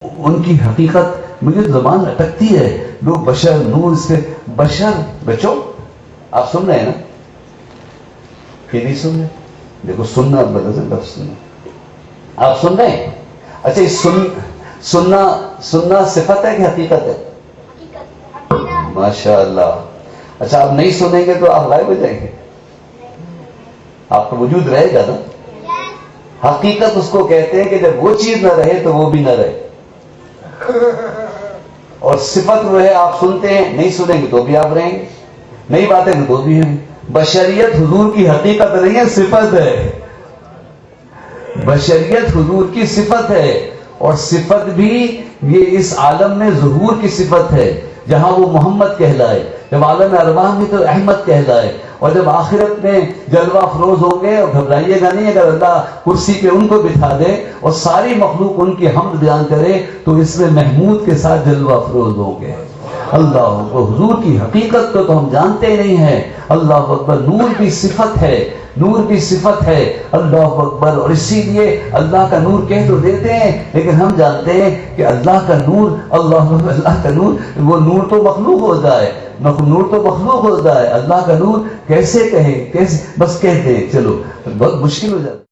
ان کی حقیقت مجھے زبان اٹکتی ہے. لوگ بشر نور سے بشر بچو آپ سن رہے ہیں نا کہ نہیں سن رہے؟ دیکھو سننا بدل لفظ سننا آپ سن رہے ہیں. اچھا سننا صفت ہے کہ حقیقت ہے؟ ماشاء اللہ. اچھا آپ نہیں سنیں گے تو آپ غائب ہو جائیں گے. آپ کا وجود رہے گا نا. حقیقت اس کو کہتے ہیں کہ جب وہ چیز نہ رہے تو وہ بھی نہ رہے. اور صفت وہ ہے آپ سنتے ہیں نہیں سنیں گے تو بھی آپ رہیں گے نہیں باتیں گے تو بھی ہیں. بشریت حضور کی حقیقت نہیں ہے صفت ہے. بشریت حضور کی صفت ہے اور صفت بھی یہ اس عالم میں ظہور کی صفت ہے. جہاں وہ محمد کہلائے جب عالم ارواح میں تو احمد کہلائے اور جب آخرت میں جلوہ افروز ہوں گے اور گھبرائیے گا نہیں اگر اللہ کرسی پہ ان کو بٹھا دے اور ساری مخلوق ان کی حمد بیان کرے تو اس میں محمود کے ساتھ جلوہ افروز ہوں گے. اللہ کو حضور کی حقیقت کو تو ہم جانتے نہیں ہیں. اللہ اکبر. نور کی صفت ہے نور کی صفت ہے. اللہ اکبر. اور اسی لیے اللہ کا نور کہہ تو دیتے ہیں لیکن ہم جانتے ہیں کہ اللہ کا نور اللہ کا نور وہ نور تو مخلوق ہو جائے نور تو مخلوق ہو جائے. اللہ کا نور کیسے کہیں کیسے بس کہتے ہیں چلو بہت مشکل ہو جاتا ہے.